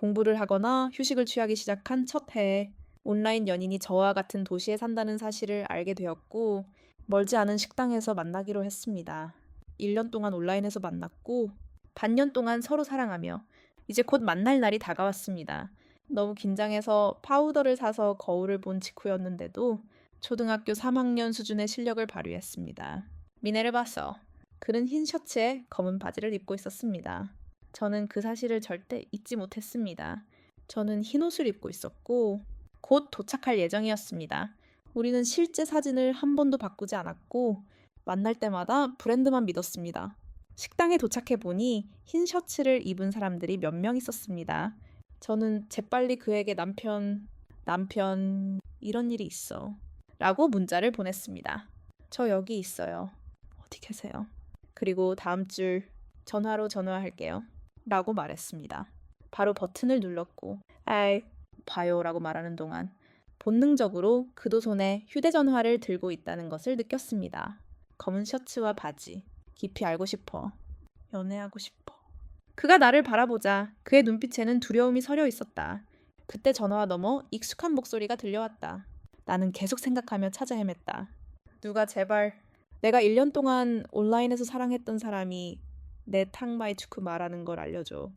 공부를 하거나 휴식을 취하기 시작한 첫 해에 온라인 연인이 저와 같은 도시에 산다는 사실을 알게 되었고 멀지 않은 식당에서 만나기로 했습니다. 1년 동안 온라인에서 만났고 반년 동안 서로 사랑하며 이제 곧 만날 날이 다가왔습니다. 너무 긴장해서 파우더를 사서 거울을 본 직후였는데도 초등학교 3학년 수준의 실력을 발휘했습니다. 미네를 봤어. 그는 흰 셔츠에 검은 바지를 입고 있었습니다. 저는 그 사실을 절대 잊지 못했습니다. 저는 흰 옷을 입고 있었고 곧 도착할 예정이었습니다. 우리는 실제 사진을 한 번도 바꾸지 않았고 만날 때마다 브랜드만 믿었습니다. 식당에 도착해 보니 흰 셔츠를 입은 사람들이 몇 명 있었습니다. 저는 재빨리 그에게 남편, 이런 일이 있어. 라고 문자를 보냈습니다. 저 여기 있어요. 어디 계세요? 그리고 다음 줄 전화로 전화할게요. 라고 말했습니다. 바로 버튼을 눌렀고, 아이, 봐요 라고 말하는 동안 본능적으로 그도 손에 휴대전화를 들고 있다는 것을 느꼈습니다. 검은 셔츠와 바지. 깊이 알고 싶어. 연애하고 싶어. 그가 나를 바라보자 그의 눈빛에는 두려움이 서려 있었다. 그때 전화와 넘어 익숙한 목소리가 들려왔다. 나는 계속 생각하며 찾아 헤맸다. 누가 제발 내가 1년 동안 온라인에서 사랑했던 사람이 내 탕마이투크 말하는 걸 알려줘.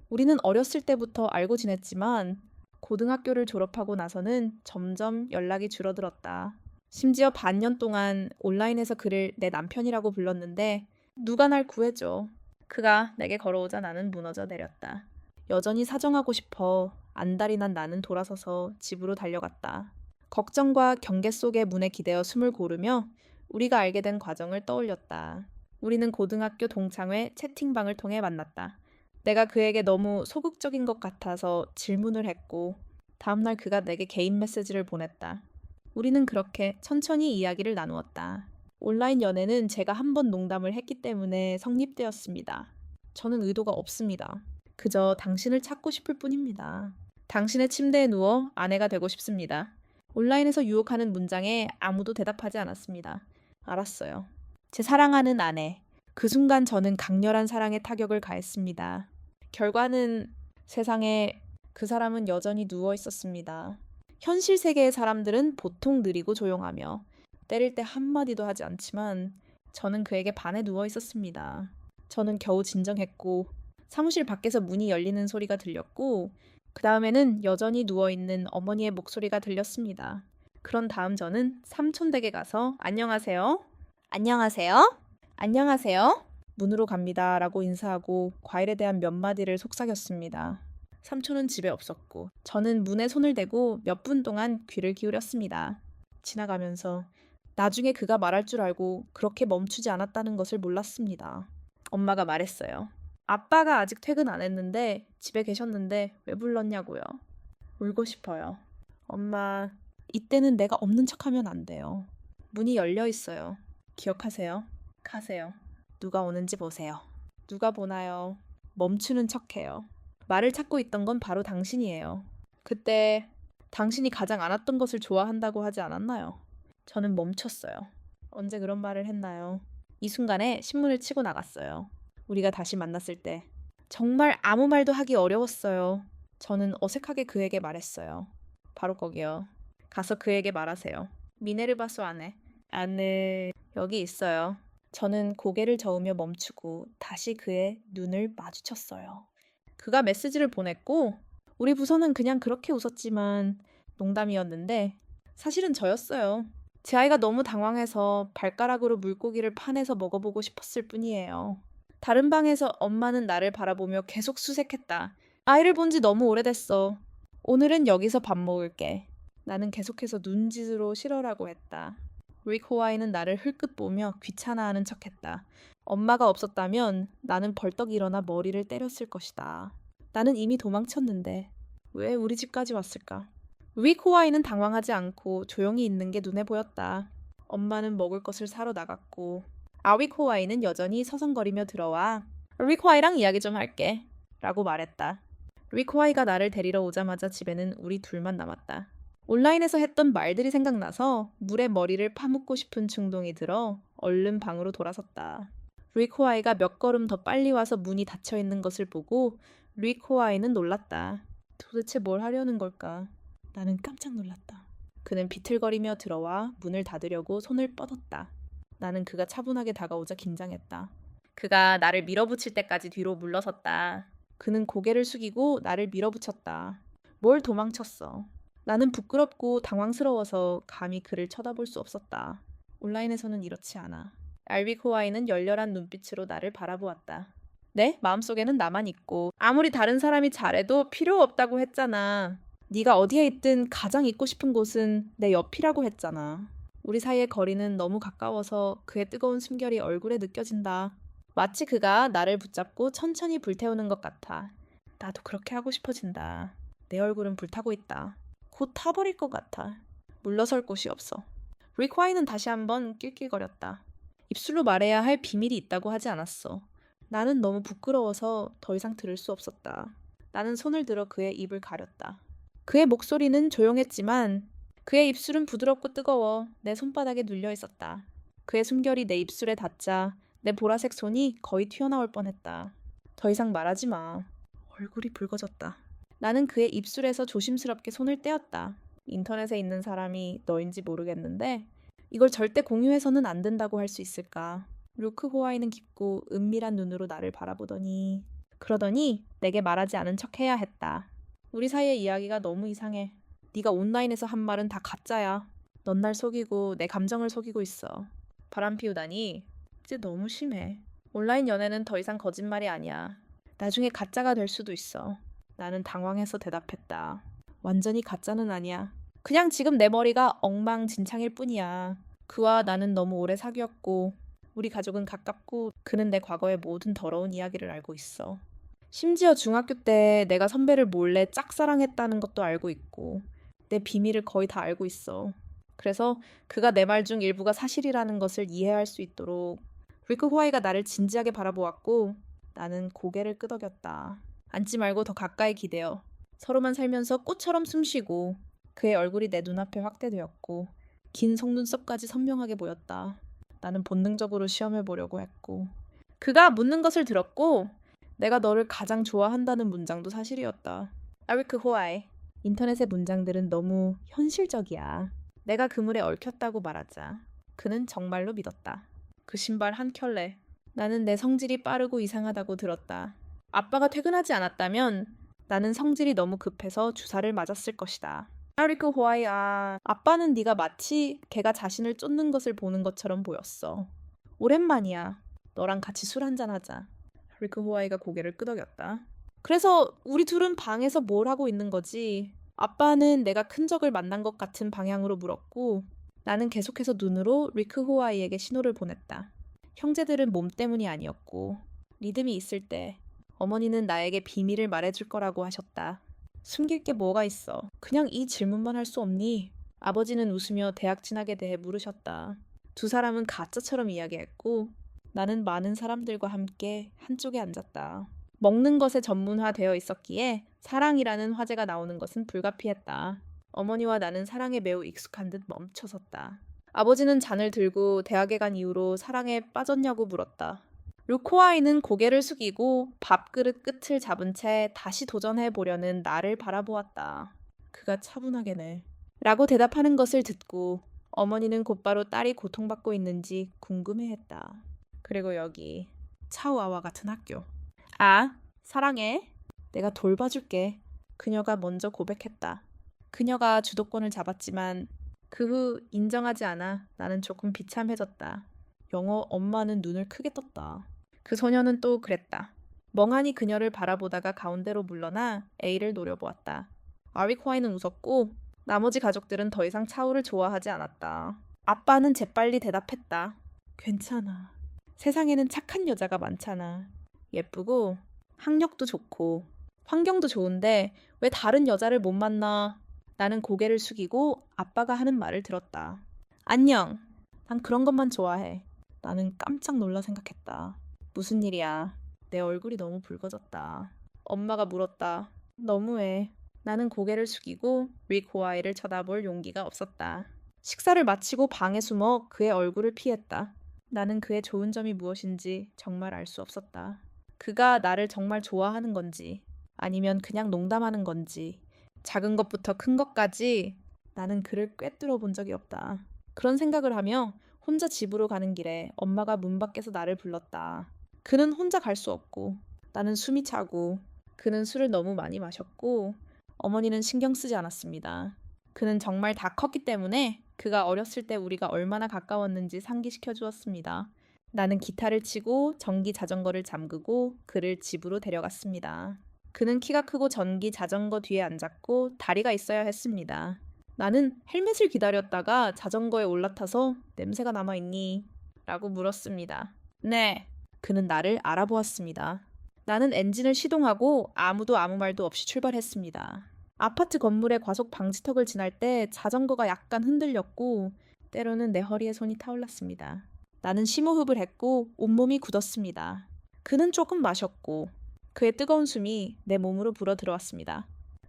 우리는 어렸을 때부터 알고 지냈지만 고등학교를 졸업하고 나서는 점점 연락이 줄어들었다. 심지어 반년 동안 온라인에서 그를 내 남편이라고 불렀는데 누가 날 구해줘. 그가 내게 걸어오자 나는 무너져 내렸다. 여전히 사정하고 싶어 안달이 난 나는 돌아서서 집으로 달려갔다. 걱정과 경계 속의 문에 기대어 숨을 고르며 우리가 알게 된 과정을 떠올렸다. 우리는 고등학교 동창회 채팅방을 통해 만났다. 내가 그에게 너무 소극적인 것 같아서 질문을 했고 다음날 그가 내게 개인 메시지를 보냈다. 우리는 그렇게 천천히 이야기를 나누었다. 온라인 연애는 제가 한 번 농담을 했기 때문에 성립되었습니다. 저는 의도가 없습니다. 그저 당신을 찾고 싶을 뿐입니다. 당신의 침대에 누워 아내가 되고 싶습니다. 온라인에서 유혹하는 문장에 아무도 대답하지 않았습니다. 알았어요. 제 사랑하는 아내. 그 순간 저는 강렬한 사랑의 타격을 가했습니다. 결과는 세상에 그 사람은 여전히 누워 있었습니다. 현실 세계의 사람들은 보통 느리고 조용하며 때릴 때 한마디도 하지 않지만 저는 그에게 반해 누워 있었습니다. 저는 겨우 진정했고 사무실 밖에서 문이 열리는 소리가 들렸고 그 다음에는 여전히 누워있는 어머니의 목소리가 들렸습니다. 그런 다음 저는 삼촌 댁에 가서 안녕하세요. 안녕하세요. 안녕하세요. 문으로 갑니다. 라고 인사하고 과일에 대한 몇 마디를 속삭였습니다. 삼촌은 집에 없었고 저는 문에 손을 대고 몇 분 동안 귀를 기울였습니다. 지나가면서 나중에 그가 말할 줄 알고 그렇게 멈추지 않았다는 것을 몰랐습니다. 엄마가 말했어요. 아빠가 아직 퇴근 안 했는데 집에 계셨는데 왜 불렀냐고요. 울고 싶어요. 엄마, 이때는 내가 없는 척하면 안 돼요. 문이 열려 있어요. 기억하세요? 가세요. 누가 오는지 보세요. 누가 보나요? 멈추는 척해요. 말을 찾고 있던 건 바로 당신이에요. 그때 당신이 가장 안 왔던 것을 좋아한다고 하지 않았나요? 저는 멈췄어요. 언제 그런 말을 했나요? 이 순간에 신문을 치고 나갔어요. 우리가 다시 만났을 때 정말 아무 말도 하기 어려웠어요. 저는 어색하게 그에게 말했어요. 바로 거기요. 가서 그에게 말하세요. 미네르바소 아내 여기 있어요. 저는 고개를 저으며 멈추고 다시 그의 눈을 마주쳤어요. 그가 메시지를 보냈고 우리 부서는 그냥 그렇게 웃었지만 농담이었는데 사실은 저였어요. 제 아이가 너무 당황해서 발가락으로 물고기를 파내서 먹어보고 싶었을 뿐이에요. 다른 방에서 엄마는 나를 바라보며 계속 수색했다. 아이를 본 지 너무 오래됐어. 오늘은 여기서 밥 먹을게. 나는 계속해서 눈짓으로 싫어라고 했다. 릭 호와이는 나를 흘끗 보며 귀찮아하는 척했다. 엄마가 없었다면 나는 벌떡 일어나 머리를 때렸을 것이다. 나는 이미 도망쳤는데 왜 우리 집까지 왔을까? 릭 호와이는 당황하지 않고 조용히 있는 게 눈에 보였다. 엄마는 먹을 것을 사러 나갔고 아윅 호와이는 여전히 서성거리며 들어와 릭 호와이랑 이야기 좀 할게 라고 말했다. 릭 호와이가 나를 데리러 오자마자 집에는 우리 둘만 남았다. 온라인에서 했던 말들이 생각나서 물에 머리를 파묻고 싶은 충동이 들어 얼른 방으로 돌아섰다. 릭 호와이가 몇 걸음 더 빨리 와서 문이 닫혀 있는 것을 보고 릭 호와이는 놀랐다. 도대체 뭘 하려는 걸까? 나는 깜짝 놀랐다. 그는 비틀거리며 들어와 문을 닫으려고 손을 뻗었다. 나는 그가 차분하게 다가오자 긴장했다. 그가 나를 밀어붙일 때까지 뒤로 물러섰다. 그는 고개를 숙이고 나를 밀어붙였다. 뭘 도망쳤어. 나는 부끄럽고 당황스러워서 감히 그를 쳐다볼 수 없었다. 온라인에서는 이렇지 않아. 알빅 호와이는 열렬한 눈빛으로 나를 바라보았다. 네? 마음속에는 나만 있고 아무리 다른 사람이 잘해도 필요 없다고 했잖아. 네가 어디에 있든 가장 있고 싶은 곳은 내 옆이라고 했잖아. 우리 사이의 거리는 너무 가까워서 그의 뜨거운 숨결이 얼굴에 느껴진다. 마치 그가 나를 붙잡고 천천히 불태우는 것 같아. 나도 그렇게 하고 싶어진다. 내 얼굴은 불타고 있다. 곧 타버릴 것 같아. 물러설 곳이 없어. 릭 화이는 다시 한번 낄낄거렸다. 입술로 말해야 할 비밀이 있다고 하지 않았어. 나는 너무 부끄러워서 더 이상 들을 수 없었다. 나는 손을 들어 그의 입을 가렸다. 그의 목소리는 조용했지만 그의 입술은 부드럽고 뜨거워 내 손바닥에 눌려 있었다. 그의 숨결이 내 입술에 닿자 내 보라색 손이 거의 튀어나올 뻔했다. 더 이상 말하지 마. 얼굴이 붉어졌다. 나는 그의 입술에서 조심스럽게 손을 떼었다. 인터넷에 있는 사람이 너인지 모르겠는데 이걸 절대 공유해서는 안 된다고 할 수 있을까? 루크 호와이는 깊고 은밀한 눈으로 나를 바라보더니 그러더니 내게 말하지 않은 척 해야 했다. 우리 사이의 이야기가 너무 이상해. 네가 온라인에서 한 말은 다 가짜야. 넌 날 속이고 내 감정을 속이고 있어. 바람 피우다니 이제 너무 심해. 온라인 연애는 더 이상 거짓말이 아니야. 나중에 가짜가 될 수도 있어. 나는 당황해서 대답했다. 완전히 가짜는 아니야. 그냥 지금 내 머리가 엉망진창일 뿐이야. 그와 나는 너무 오래 사귀었고 우리 가족은 가깝고 그는 내 과거의 모든 더러운 이야기를 알고 있어. 심지어 중학교 때 내가 선배를 몰래 짝사랑했다는 것도 알고 있고 내 비밀을 거의 다 알고 있어. 그래서 그가 내 말 중 일부가 사실이라는 것을 이해할 수 있도록 리크 호와이가 나를 진지하게 바라보았고 나는 고개를 끄덕였다. 앉지 말고 더 가까이 기대어. 서로만 살면서 꽃처럼 숨쉬고 그의 얼굴이 내 눈앞에 확대되었고 긴 속눈썹까지 선명하게 보였다. 나는 본능적으로 시험해보려고 했고 그가 묻는 것을 들었고 내가 너를 가장 좋아한다는 문장도 사실이었다. 아리크 호아이. 인터넷의 문장들은 너무 현실적이야. 내가 그물에 얽혔다고 말하자. 그는 정말로 믿었다. 그 신발 한 켤레. 나는 내 성질이 빠르고 이상하다고 들었다. 아빠가 퇴근하지 않았다면 나는 성질이 너무 급해서 주사를 맞았을 것이다. 아리크 호아이야. 아빠는 네가 마치 걔가 자신을 쫓는 것을 보는 것처럼 보였어. 오랜만이야. 너랑 같이 술 한잔 하자. 리크 호와이가 고개를 끄덕였다. 그래서 우리 둘은 방에서 뭘 하고 있는 거지? 아빠는 내가 큰 적을 만난 것 같은 방향으로 물었고 나는 계속해서 눈으로 리크 호와이에게 신호를 보냈다. 형제들은 몸 때문이 아니었고 리듬이 있을 때 어머니는 나에게 비밀을 말해줄 거라고 하셨다. 숨길 게 뭐가 있어? 그냥 이 질문만 할 수 없니? 아버지는 웃으며 대학 진학에 대해 물으셨다. 두 사람은 가짜처럼 이야기했고 나는 많은 사람들과 함께 한쪽에 앉았다. 먹는 것에 전문화되어 있었기에 사랑이라는 화제가 나오는 것은 불가피했다. 어머니와 나는 사랑에 매우 익숙한 듯 멈춰섰다. 아버지는 잔을 들고 대학에 간 이후로 사랑에 빠졌냐고 물었다. 루코아이는 고개를 숙이고 밥그릇 끝을 잡은 채 다시 도전해 보려는 나를 바라보았다. 그가 차분하게네. 라고 대답하는 것을 듣고 어머니는 곧바로 딸이 고통받고 있는지 궁금해했다. 그리고 여기 차우아와 같은 학교. 아, 사랑해. 내가 돌봐줄게. 그녀가 먼저 고백했다. 그녀가 주도권을 잡았지만 그 후 인정하지 않아 나는 조금 비참해졌다. 영어 엄마는 눈을 크게 떴다. 그 소녀는 또 그랬다. 멍하니 그녀를 바라보다가 가운데로 물러나 A를 노려보았다. 아리코아이는 웃었고 나머지 가족들은 더 이상 차우를 좋아하지 않았다. 아빠는 재빨리 대답했다. 괜찮아. 세상에는 착한 여자가 많잖아. 예쁘고 학력도 좋고 환경도 좋은데 왜 다른 여자를 못 만나? 나는 고개를 숙이고 아빠가 하는 말을 들었다. 안녕. 난 그런 것만 좋아해. 나는 깜짝 놀라 생각했다. 무슨 일이야? 내 얼굴이 너무 붉어졌다. 엄마가 물었다. 너무해. 나는 고개를 숙이고 릭 호아이를 쳐다볼 용기가 없었다. 식사를 마치고 방에 숨어 그의 얼굴을 피했다. 나는 그의 좋은 점이 무엇인지 정말 알 수 없었다. 그가 나를 정말 좋아하는 건지 아니면 그냥 농담하는 건지. 작은 것부터 큰 것까지 나는 그를 꿰뚫어 본 적이 없다. 그런 생각을 하며 혼자 집으로 가는 길에 엄마가 문 밖에서 나를 불렀다. 그는 혼자 갈 수 없고 나는 숨이 차고 그는 술을 너무 많이 마셨고 어머니는 신경 쓰지 않았습니다. 그는 정말 다 컸기 때문에 그가 어렸을 때 우리가 얼마나 가까웠는지 상기시켜 주었습니다. 나는 기타를 치고 전기 자전거를 잠그고 그를 집으로 데려갔습니다. 그는 키가 크고 전기 자전거 뒤에 앉았고 다리가 있어야 했습니다. 나는 헬멧을 기다렸다가 자전거에 올라타서 냄새가 남아있니? 라고 물었습니다. 네. 그는 나를 알아보았습니다. 나는 엔진을 시동하고 아무도 아무 말도 없이 출발했습니다. 아파트 건물의 과속 방지턱을 지날 때 자전거가 약간 흔들렸고 때로는 내 허리에 손이 타올랐습니다. 나는 심호흡을 했고 온몸이 굳었습니다. 그는 조금 마셨고 그의 뜨거운 숨이 내 몸으로 불어 들어왔습니다.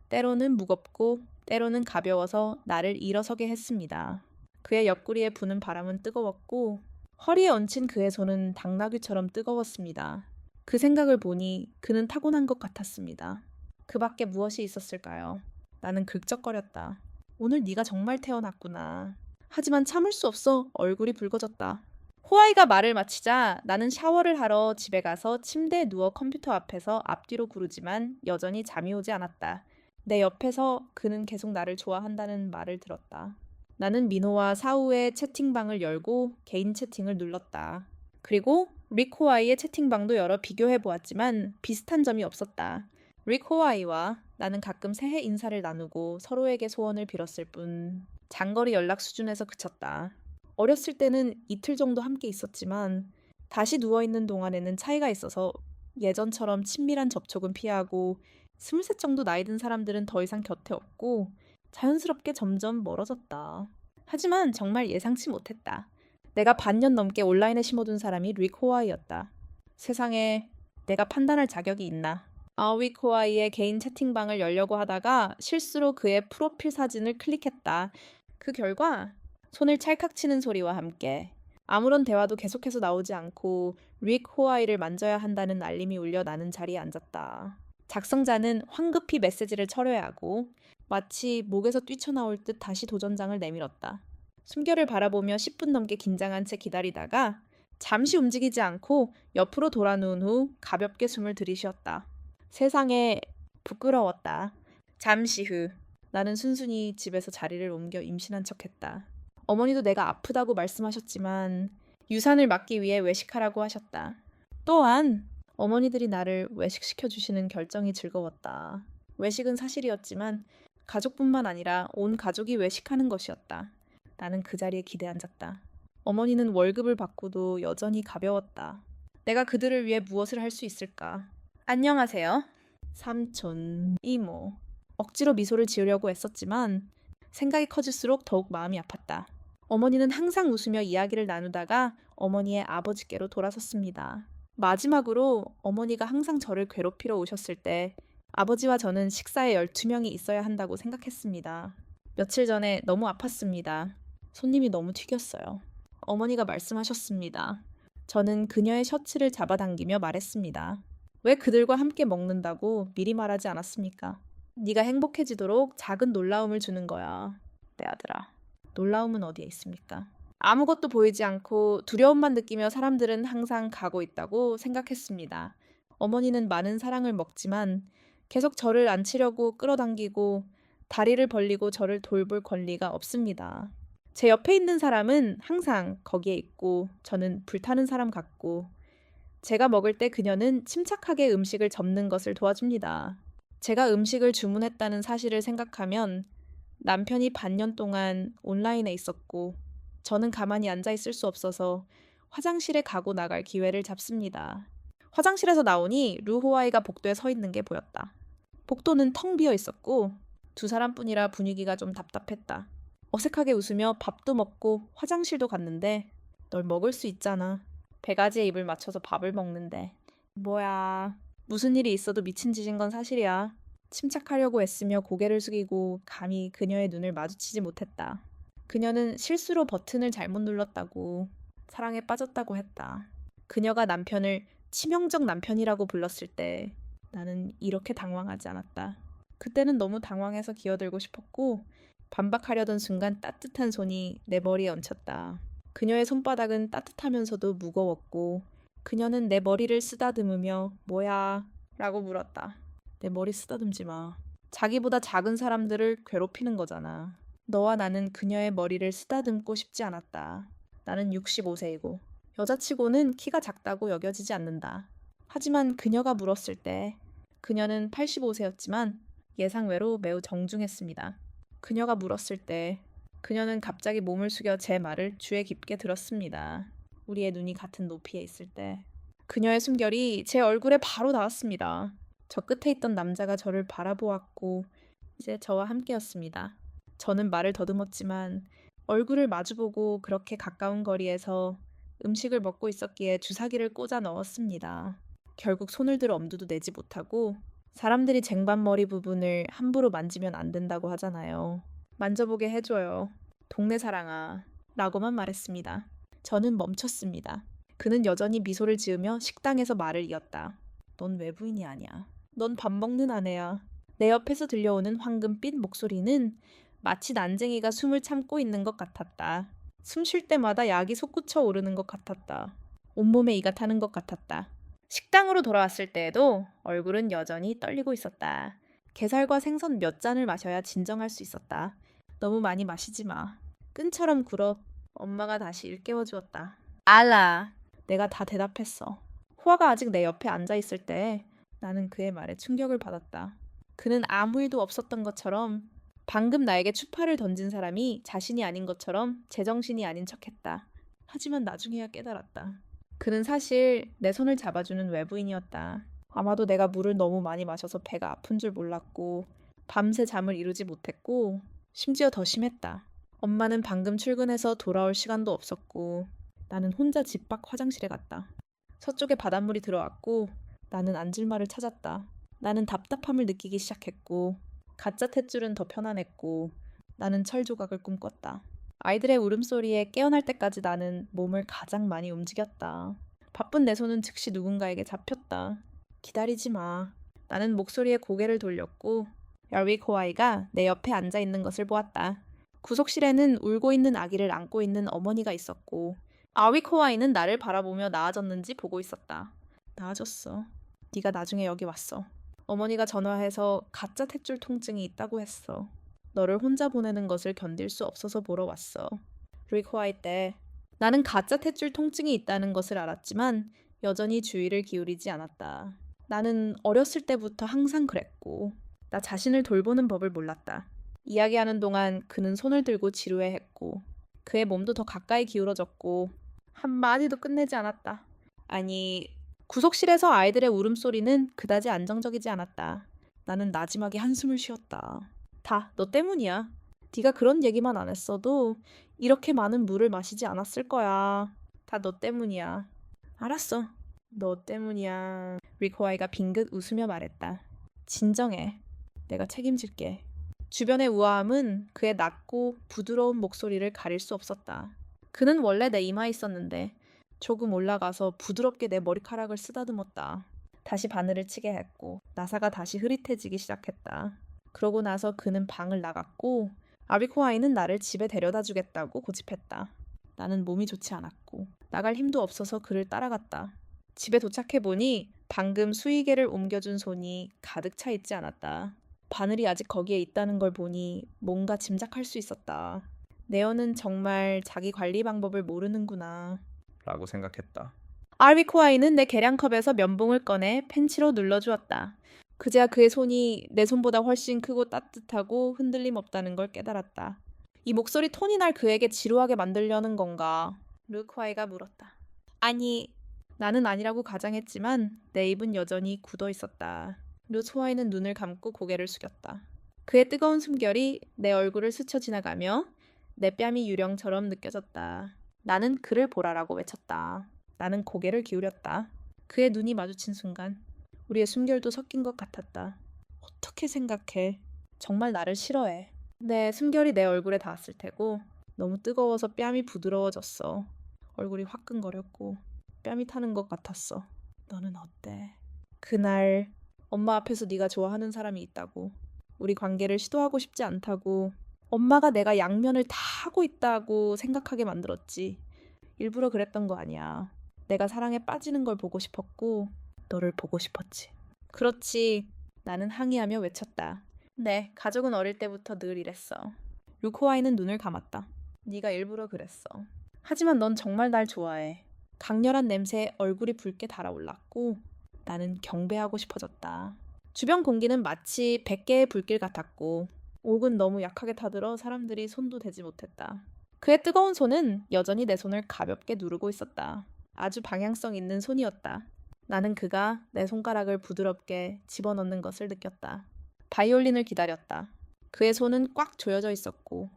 때로는 무겁고 때로는 가벼워서 나를 일어서게 했습니다. 그의 옆구리에 부는 바람은 뜨거웠고 허리에 얹힌 그의 손은 당나귀처럼 뜨거웠습니다. 그 생각을 보니 그는 타고난 것 같았습니다. 그 밖에 무엇이 있었을까요? 나는 긁적거렸다. 오늘 네가 정말 태어났구나. 하지만 참을 수 없어 얼굴이 붉어졌다. 호아이가 말을 마치자 나는 샤워를 하러 집에 가서 침대에 누워 컴퓨터 앞에서 앞뒤로 구르지만 여전히 잠이 오지 않았다. 내 옆에서 그는 계속 나를 좋아한다는 말을 들었다. 나는 민호와 사우의 채팅방을 열고 개인 채팅을 눌렀다. 그리고 릭 호아이의 채팅방도 열어 비교해 보았지만 비슷한 점이 없었다. 릭 호아이와 나는 가끔 새해 인사를 나누고 서로에게 소원을 빌었을 뿐 장거리 연락 수준에서 그쳤다. 어렸을 때는 이틀 정도 함께 있었지만 다시 누워있는 동안에는 차이가 있어서 예전처럼 친밀한 접촉은 피하고 23 정도 나이 든 사람들은 더 이상 곁에 없고 자연스럽게 점점 멀어졌다. 하지만 정말 예상치 못했다. 내가 반년 넘게 온라인에 심어둔 사람이 릭 호아이였다. 세상에 내가 판단할 자격이 있나. 릭 호아이의 개인 채팅방을 열려고 하다가 실수로 그의 프로필 사진을 클릭했다. 그 결과 손을 찰칵 치는 소리와 함께 아무런 대화도 계속해서 나오지 않고 릭 호아이를 만져야 한다는 알림이 울려 나는 자리에 앉았다. 작성자는 황급히 메시지를 철회하고 마치 목에서 뛰쳐나올 듯 다시 도전장을 내밀었다. 숨결을 바라보며 10분 넘게 긴장한 채 기다리다가 잠시 움직이지 않고 옆으로 돌아누운 후 가볍게 숨을 들이쉬었다. 세상에 부끄러웠다. 잠시 후 나는 순순히 집에서 자리를 옮겨 임신한 척했다. 어머니도 내가 아프다고 말씀하셨지만 유산을 막기 위해 외식하라고 하셨다. 또한 어머니들이 나를 외식시켜 주시는 결정이 즐거웠다. 외식은 사실이었지만 가족뿐만 아니라 온 가족이 외식하는 것이었다. 나는 그 자리에 기대 앉았다. 어머니는 월급을 받고도 여전히 가벼웠다. 내가 그들을 위해 무엇을 할 수 있을까? 안녕하세요. 삼촌, 이모. 억지로 미소를 지으려고 애썼지만 생각이 커질수록 더욱 마음이 아팠다. 어머니는 항상 웃으며 이야기를 나누다가 어머니의 아버지께로 돌아섰습니다. 마지막으로 어머니가 항상 저를 괴롭히러 오셨을 때 아버지와 저는 식사에 12명이 있어야 한다고 생각했습니다. 며칠 전에 너무 아팠습니다. 손님이 너무 튀겼어요. 어머니가 말씀하셨습니다. 저는 그녀의 셔츠를 잡아당기며 말했습니다. 왜 그들과 함께 먹는다고 미리 말하지 않았습니까? 네가 행복해지도록 작은 놀라움을 주는 거야. 내 아들아. 놀라움은 어디에 있습니까? 아무것도 보이지 않고 두려움만 느끼며 사람들은 항상 가고 있다고 생각했습니다. 어머니는 많은 사랑을 먹지만 계속 저를 안치려고 끌어당기고 다리를 벌리고 저를 돌볼 권리가 없습니다. 제 옆에 있는 사람은 항상 거기에 있고 저는 불타는 사람 같고 제가 먹을 때 그녀는 침착하게 음식을 접는 것을 도와줍니다. 제가 음식을 주문했다는 사실을 생각하면 남편이 반년 동안 온라인에 있었고 저는 가만히 앉아 있을 수 없어서 화장실에 가고 나갈 기회를 잡습니다. 화장실에서 나오니 르호아이가 복도에 서 있는 게 보였다. 복도는 텅 비어 있었고 두 사람뿐이라 분위기가 좀 답답했다. 어색하게 웃으며 밥도 먹고 화장실도 갔는데 널 먹을 수 있잖아. 배가지에 입을 맞춰서 밥을 먹는데. 뭐야. 무슨 일이 있어도 미친 짓인 건 사실이야. 침착하려고 애쓰며 고개를 숙이고 감히 그녀의 눈을 마주치지 못했다. 그녀는 실수로 버튼을 잘못 눌렀다고 사랑에 빠졌다고 했다. 그녀가 남편을 치명적 남편이라고 불렀을 때 나는 이렇게 당황하지 않았다. 그때는 너무 당황해서 기어들고 싶었고 반박하려던 순간 따뜻한 손이 내 머리에 얹혔다. 그녀의 손바닥은 따뜻하면서도 무거웠고 그녀는 내 머리를 쓰다듬으며 뭐야? 라고 물었다. 내 머리 쓰다듬지 마. 자기보다 작은 사람들을 괴롭히는 거잖아. 너와 나는 그녀의 머리를 쓰다듬고 싶지 않았다. 나는 65세이고 여자치고는 키가 작다고 여겨지지 않는다. 하지만 그녀가 물었을 때 그녀는 85세였지만 예상외로 매우 정중했습니다. 그녀가 물었을 때 그녀는 갑자기 몸을 숙여 제 말을 귀에 깊게 들었습니다. 우리의 눈이 같은 높이에 있을 때 그녀의 숨결이 제 얼굴에 바로 닿았습니다. 저 끝에 있던 남자가 저를 바라보았고 이제 저와 함께였습니다. 저는 말을 더듬었지만 얼굴을 마주보고 그렇게 가까운 거리에서 음식을 먹고 있었기에 주사기를 꽂아 넣었습니다. 결국 손을 들어 엄두도 내지 못하고 사람들이 쟁반머리 부분을 함부로 만지면 안 된다고 하잖아요. 만져보게 해줘요. 동네 사랑아. 라고만 말했습니다. 저는 멈췄습니다. 그는 여전히 미소를 지으며 식당에서 말을 이었다. 넌 외부인이 아니야. 넌 밥 먹는 아내야. 내 옆에서 들려오는 황금빛 목소리는 마치 난쟁이가 숨을 참고 있는 것 같았다. 숨 쉴 때마다 약이 솟구쳐 오르는 것 같았다. 온몸에 이가 타는 것 같았다. 식당으로 돌아왔을 때에도 얼굴은 여전히 떨리고 있었다. 게살과 생선 몇 잔을 마셔야 진정할 수 있었다. 너무 많이 마시지 마. 끈처럼 굴어. 엄마가 다시 일깨워주었다. 알라. 내가 다 대답했어. 호아가 아직 내 옆에 앉아있을 때 나는 그의 말에 충격을 받았다. 그는 아무 일도 없었던 것처럼 방금 나에게 추파를 던진 사람이 자신이 아닌 것처럼 제정신이 아닌 척했다. 하지만 나중에야 깨달았다. 그는 사실 내 손을 잡아주는 외부인이었다. 아마도 내가 물을 너무 많이 마셔서 배가 아픈 줄 몰랐고 밤새 잠을 이루지 못했고 심지어 더 심했다. 엄마는 방금 출근해서 돌아올 시간도 없었고 나는 혼자 집 밖 화장실에 갔다. 서쪽에 바닷물이 들어왔고 나는 앉을말을 찾았다. 나는 답답함을 느끼기 시작했고 가짜 탯줄은 더 편안했고 나는 철 조각을 꿈꿨다. 아이들의 울음소리에 깨어날 때까지 나는 몸을 가장 많이 움직였다. 바쁜 내 손은 즉시 누군가에게 잡혔다. 기다리지 마. 나는 목소리에 고개를 돌렸고 열위코아이가 내 옆에 앉아있는 것을 보았다. 구석실에는 울고 있는 아기를 안고 있는 어머니가 있었고 아위코아이는 나를 바라보며 나아졌는지 보고 있었다. 나아졌어. 네가 나중에 여기 왔어. 어머니가 전화해서 가짜 탯줄 통증이 있다고 했어. 너를 혼자 보내는 것을 견딜 수 없어서 보러 왔어. 리코아이 때 나는 가짜 탯줄 통증이 있다는 것을 알았지만 여전히 주의를 기울이지 않았다. 나는 어렸을 때부터 항상 그랬고 나 자신을 돌보는 법을 몰랐다. 이야기하는 동안 그는 손을 들고 지루해했고 그의 몸도 더 가까이 기울어졌고 한마디도 끝내지 않았다. 아니, 구석실에서 아이들의 울음소리는 그다지 안정적이지 않았다. 나는 나지막이 한숨을 쉬었다. 다 너 때문이야. 네가 그런 얘기만 안 했어도 이렇게 많은 물을 마시지 않았을 거야. 다 너 때문이야. 알았어. 너 때문이야. 리코아이가 빙긋 웃으며 말했다. 진정해. 내가 책임질게. 주변의 우아함은 그의 낮고 부드러운 목소리를 가릴 수 없었다. 그는 원래 내 이마에 있었는데 조금 올라가서 부드럽게 내 머리카락을 쓰다듬었다. 다시 바늘을 치게 했고 나사가 다시 흐릿해지기 시작했다. 그러고 나서 그는 방을 나갔고 아비코아이는 나를 집에 데려다 주겠다고 고집했다. 나는 몸이 좋지 않았고 나갈 힘도 없어서 그를 따라갔다. 집에 도착해보니 방금 수의개를 옮겨준 손이 가득 차 있지 않았다. 바늘이 아직 거기에 있다는 걸 보니 뭔가 짐작할 수 있었다. 네오는 정말 자기 관리 방법을 모르는구나 라고 생각했다. 아비코아이는 내 계량컵에서 면봉을 꺼내 펜치로 눌러주었다. 그제야 그의 손이 내 손보다 훨씬 크고 따뜻하고 흔들림 없다는 걸 깨달았다. 이 목소리 톤이 날 그에게 지루하게 만들려는 건가? 루크와이가 물었다. 아니, 나는 아니라고 가장했지만 내 입은 여전히 굳어 있었다. 루크와이는 눈을 감고 고개를 숙였다. 그의 뜨거운 숨결이 내 얼굴을 스쳐 지나가며 내 뺨이 유령처럼 느껴졌다. 나는 그를 보라라고 외쳤다. 나는 고개를 기울였다. 그의 눈이 마주친 순간 우리의 숨결도 섞인 것 같았다. 어떻게 생각해? 정말 나를 싫어해. 내 숨결이 내 얼굴에 닿았을 테고 너무 뜨거워서 뺨이 부드러워졌어. 얼굴이 화끈거렸고 뺨이 타는 것 같았어. 너는 어때? 그날 엄마 앞에서 네가 좋아하는 사람이 있다고. 우리 관계를 시도하고 싶지 않다고. 엄마가 내가 양면을 다 하고 있다고 생각하게 만들었지. 일부러 그랬던 거 아니야. 내가 사랑에 빠지는 걸 보고 싶었고 너를 보고 싶었지. 그렇지. 나는 항의하며 외쳤다. 네, 가족은 어릴 때부터 늘 이랬어. 루코아이는 눈을 감았다. 네가 일부러 그랬어. 하지만 넌 정말 날 좋아해. 강렬한 냄새에 얼굴이 붉게 달아올랐고 나는 경배하고 싶어졌다. 주변 공기는 마치 100개의 불길 같았고 옥은 너무 약하게 타들어 사람들이 손도 대지 못했다. 그의 뜨거운 손은 여전히 내 손을 가볍게 누르고 있었다. 아주 방향성 있는 손이었다. 나는 그가 내 손가락을 부드럽게 집어넣는 것을 느꼈다. 바이올린을 기다렸다. 그의 손은 꽉 조여져 있었고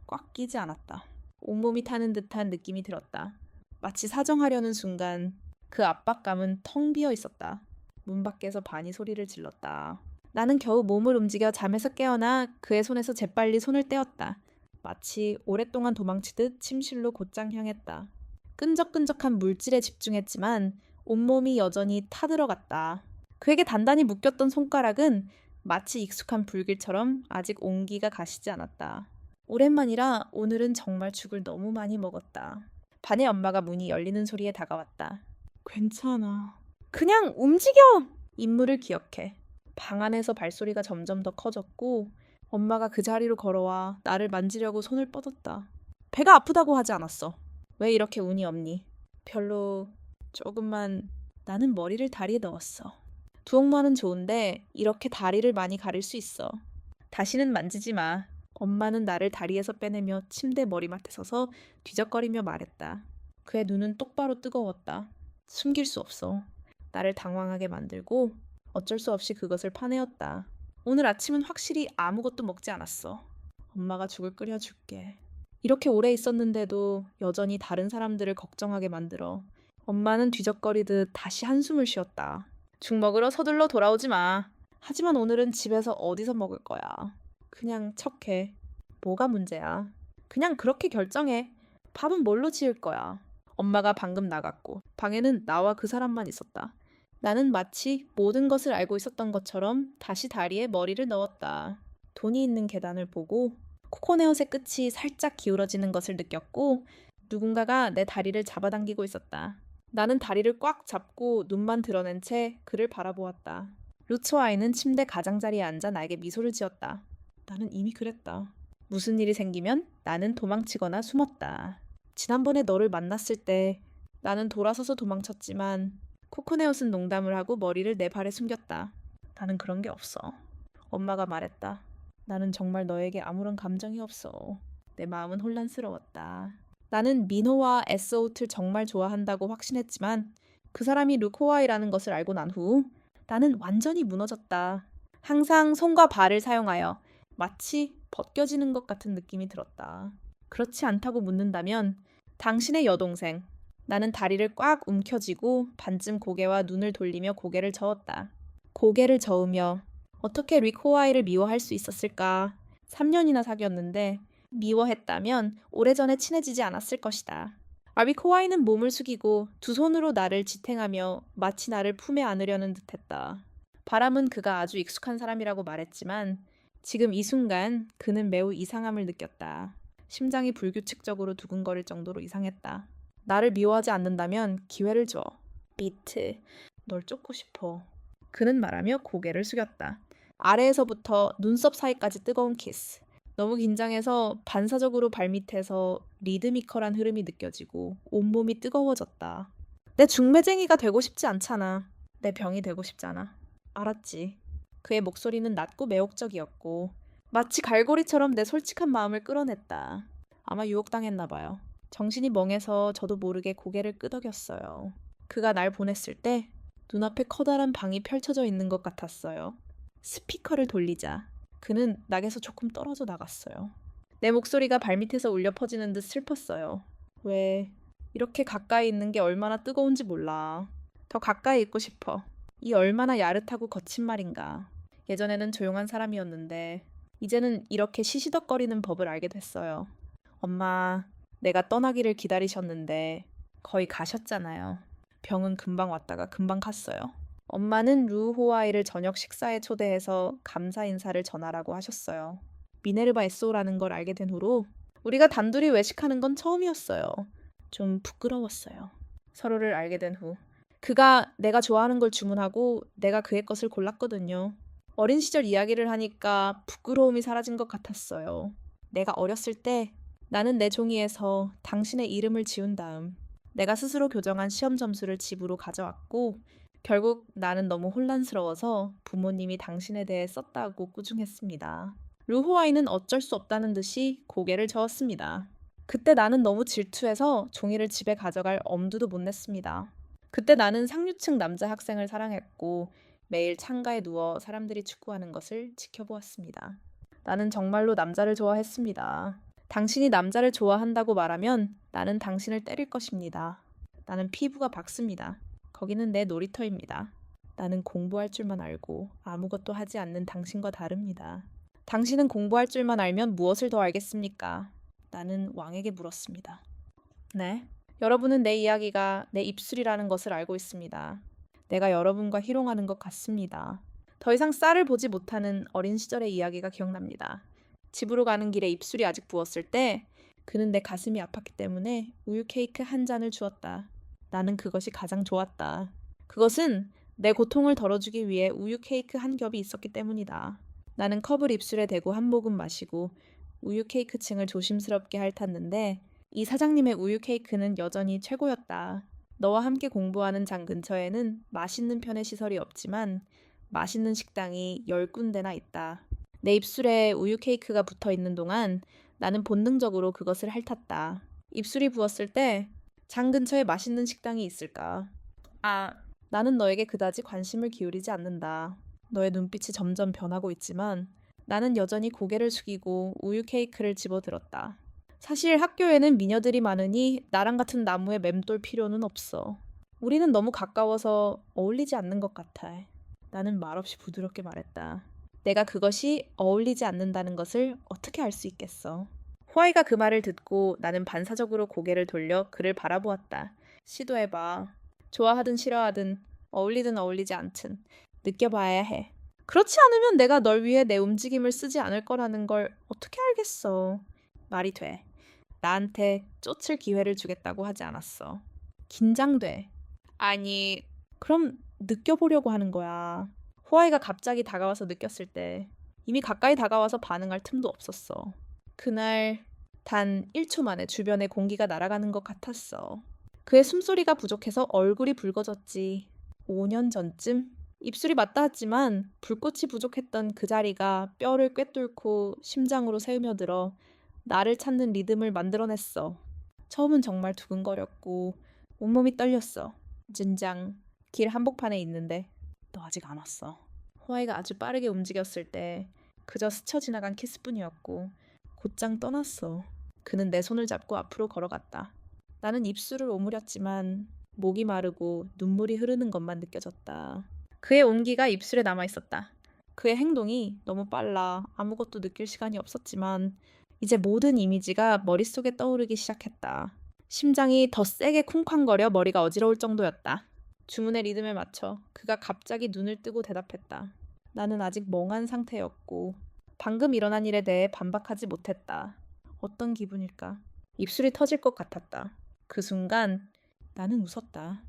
꽉 끼지 않았다. 온몸이 타는 듯한 느낌이 들었다. 마치 사정하려는 순간 그 압박감은 텅 비어 있었다. 문 밖에서 바니 소리를 질렀다. 나는 겨우 몸을 움직여 잠에서 깨어나 그의 손에서 재빨리 손을 떼었다. 마치 오랫동안 도망치듯 침실로 곧장 향했다. 끈적끈적한 물질에 집중했지만 온몸이 여전히 타들어갔다. 그에게 단단히 묶였던 손가락은 마치 익숙한 불길처럼 아직 온기가 가시지 않았다. 오랜만이라 오늘은 정말 죽을 너무 많이 먹었다. 반의 엄마가 문이 열리는 소리에 다가왔다. 괜찮아. 그냥 움직여! 임무를 기억해. 방 안에서 발소리가 점점 더 커졌고 엄마가 그 자리로 걸어와 나를 만지려고 손을 뻗었다. 배가 아프다고 하지 않았어. 왜 이렇게 운이 없니? 별로 조금만. 나는 머리를 다리에 넣었어. 두억만은 좋은데 이렇게 다리를 많이 가릴 수 있어. 다시는 만지지 마. 엄마는 나를 다리에서 빼내며 침대 머리맡에 서서 뒤적거리며 말했다. 그의 눈은 똑바로 뜨거웠다. 숨길 수 없어. 나를 당황하게 만들고 어쩔 수 없이 그것을 파내었다. 오늘 아침은 확실히 아무것도 먹지 않았어. 엄마가 죽을 끓여줄게. 이렇게 오래 있었는데도 여전히 다른 사람들을 걱정하게 만들어. 엄마는 뒤적거리듯 다시 한숨을 쉬었다. 죽 먹으러 서둘러 돌아오지 마. 하지만 오늘은 집에서 어디서 먹을 거야. 그냥 척해. 뭐가 문제야? 그냥 그렇게 결정해. 밥은 뭘로 지을 거야? 엄마가 방금 나갔고 방에는 나와 그 사람만 있었다. 나는 마치 모든 것을 알고 있었던 것처럼 다시 다리에 머리를 넣었다. 돈이 있는 계단을 보고 코코네옷의 끝이 살짝 기울어지는 것을 느꼈고 누군가가 내 다리를 잡아당기고 있었다. 나는 다리를 꽉 잡고 눈만 드러낸 채 그를 바라보았다. 루츠와이는 침대 가장자리에 앉아 나에게 미소를 지었다. 나는 이미 그랬다. 무슨 일이 생기면 나는 도망치거나 숨었다. 지난번에 너를 만났을 때 나는 돌아서서 도망쳤지만 코코네옷은 농담을 하고 머리를 내 발에 숨겼다. 나는 그런 게 없어. 엄마가 말했다. 나는 정말 너에게 아무런 감정이 없어. 내 마음은 혼란스러웠다. 나는 미노와 에스오트를 정말 좋아한다고 확신했지만 그 사람이 루코아이라는 것을 알고 난 후 나는 완전히 무너졌다. 항상 손과 발을 사용하여 마치 벗겨지는 것 같은 느낌이 들었다. 그렇지 않다고 묻는다면 당신의 여동생. 나는 다리를 꽉 움켜쥐고 반쯤 고개와 눈을 돌리며 고개를 저었다. 고개를 저으며 어떻게 리코아이를 미워할 수 있었을까? 3년이나 사귀었는데 미워했다면 오래전에 친해지지 않았을 것이다. 아비코아이는 몸을 숙이고 두 손으로 나를 지탱하며 마치 나를 품에 안으려는 듯했다. 바람은 그가 아주 익숙한 사람이라고 말했지만 지금 이 순간 그는 매우 이상함을 느꼈다. 심장이 불규칙적으로 두근거릴 정도로 이상했다. 나를 미워하지 않는다면 기회를 줘. 비트, 널 쫓고 싶어. 그는 말하며 고개를 숙였다. 아래에서부터 눈썹 사이까지 뜨거운 키스. 너무 긴장해서 반사적으로 발밑에서 리드미컬한 흐름이 느껴지고 온몸이 뜨거워졌다. 내 중매쟁이가 되고 싶지 않잖아. 내 병이 되고 싶잖아. 알았지. 그의 목소리는 낮고 매혹적이었고 마치 갈고리처럼 내 솔직한 마음을 끌어냈다. 아마 유혹당했나 봐요. 정신이 멍해서 저도 모르게 고개를 끄덕였어요. 그가 날 보냈을 때 눈앞에 커다란 방이 펼쳐져 있는 것 같았어요. 스피커를 돌리자 그는 낙에서 조금 떨어져 나갔어요. 내 목소리가 발밑에서 울려 퍼지는 듯 슬펐어요. 왜 이렇게 가까이 있는 게 얼마나 뜨거운지 몰라. 더 가까이 있고 싶어. 이 얼마나 야릇하고 거친 말인가. 예전에는 조용한 사람이었는데 이제는 이렇게 시시덕거리는 법을 알게 됐어요. 엄마, 내가 떠나기를 기다리셨는데 거의 가셨잖아요. 병은 금방 왔다가 금방 갔어요. 엄마는 루호아이를 저녁 식사에 초대해서 감사 인사를 전하라고 하셨어요. 미네르바 에쏘라는 걸 알게 된 후로 우리가 단둘이 외식하는 건 처음이었어요. 좀 부끄러웠어요. 서로를 알게 된 후. 그가 내가 좋아하는 걸 주문하고 내가 그의 것을 골랐거든요. 어린 시절 이야기를 하니까 부끄러움이 사라진 것 같았어요. 내가 어렸을 때 나는 내 종이에서 당신의 이름을 지운 다음 내가 스스로 교정한 시험 점수를 집으로 가져왔고 결국 나는 너무 혼란스러워서 부모님이 당신에 대해 썼다고 꾸중했습니다. 루호아이는 어쩔 수 없다는 듯이 고개를 저었습니다. 그때 나는 너무 질투해서 종이를 집에 가져갈 엄두도 못 냈습니다. 그때 나는 상류층 남자 학생을 사랑했고 매일 창가에 누워 사람들이 축구하는 것을 지켜보았습니다. 나는 정말로 남자를 좋아했습니다. 당신이 남자를 좋아한다고 말하면 나는 당신을 때릴 것입니다. 나는 피부가 밝습니다. 거기는 내 놀이터입니다. 나는 공부할 줄만 알고 아무것도 하지 않는 당신과 다릅니다. 당신은 공부할 줄만 알면 무엇을 더 알겠습니까? 나는 왕에게 물었습니다. 네? 여러분은 내 이야기가 내 입술이라는 것을 알고 있습니다. 내가 여러분과 희롱하는 것 같습니다. 더 이상 쌀을 보지 못하는 어린 시절의 이야기가 기억납니다. 집으로 가는 길에 입술이 아직 부었을 때 그는 내 가슴이 아팠기 때문에 우유 케이크 한 잔을 주었다. 나는 그것이 가장 좋았다. 그것은 내 고통을 덜어주기 위해 우유 케이크 한 겹이 있었기 때문이다. 나는 컵을 입술에 대고 한 모금 마시고 우유 케이크 층을 조심스럽게 핥았는데 이 사장님의 우유 케이크는 여전히 최고였다. 너와 함께 공부하는 장 근처에는 맛있는 편의 시설이 없지만 맛있는 식당이 10군데나 있다. 내 입술에 우유 케이크가 붙어 있는 동안 나는 본능적으로 그것을 핥았다. 입술이 부었을 때 장 근처에 맛있는 식당이 있을까? 나는 너에게 그다지 관심을 기울이지 않는다. 너의 눈빛이 점점 변하고 있지만 나는 여전히 고개를 숙이고 우유 케이크를 집어들었다. 사실 학교에는 미녀들이 많으니 나랑 같은 나무에 맴돌 필요는 없어. 우리는 너무 가까워서 어울리지 않는 것 같아. 나는 말없이 부드럽게 말했다. 내가 그것이 어울리지 않는다는 것을 어떻게 알 수 있겠어? 호아이가 그 말을 듣고 나는 반사적으로 고개를 돌려 그를 바라보았다. 시도해봐. 좋아하든 싫어하든 어울리든 어울리지 않든 느껴봐야 해. 그렇지 않으면 내가 널 위해 내 움직임을 쓰지 않을 거라는 걸 어떻게 알겠어? 말이 돼. 나한테 쫓을 기회를 주겠다고 하지 않았어. 긴장돼. 아니, 그럼 느껴보려고 하는 거야. 호아이가 갑자기 다가와서 느꼈을 때 이미 가까이 다가와서 반응할 틈도 없었어. 그날 단 1초 만에 주변에 공기가 날아가는 것 같았어. 그의 숨소리가 부족해서 얼굴이 붉어졌지. 5년 전쯤? 입술이 맞닿았지만 불꽃이 부족했던 그 자리가 뼈를 꿰뚫고 심장으로 새으며들어 나를 찾는 리듬을 만들어냈어. 처음은 정말 두근거렸고 온몸이 떨렸어. 진장, 길 한복판에 있는데 너 아직 안 왔어. 호아이가 아주 빠르게 움직였을 때 그저 스쳐 지나간 키스뿐이었고 곧장 떠났어. 그는 내 손을 잡고 앞으로 걸어갔다. 나는 입술을 오므렸지만 목이 마르고 눈물이 흐르는 것만 느껴졌다. 그의 온기가 입술에 남아있었다. 그의 행동이 너무 빨라 아무것도 느낄 시간이 없었지만 이제 모든 이미지가 머릿속에 떠오르기 시작했다. 심장이 더 세게 쿵쾅거려 머리가 어지러울 정도였다. 주문의 리듬에 맞춰 그가 갑자기 눈을 뜨고 대답했다. 나는 아직 멍한 상태였고 방금 일어난 일에 대해 반박하지 못했다. 어떤 기분일까? 입술이 터질 것 같았다. 그 순간 나는 웃었다.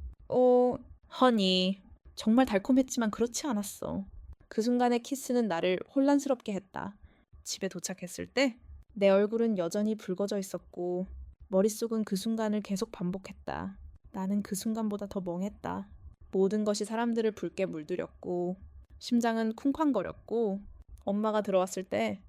허니. 정말 달콤했지만 그렇지 않았어. 그 순간의 키스는 나를 혼란스럽게 했다. 집에 도착했을 때 내 얼굴은 여전히 붉어져 있었고 머릿속은 그 순간을 계속 반복했다. 나는 그 순간보다 더 멍했다. 모든 것이 사람들을 붉게 물들였고 심장은 쿵쾅거렸고 엄마가 들어왔을 때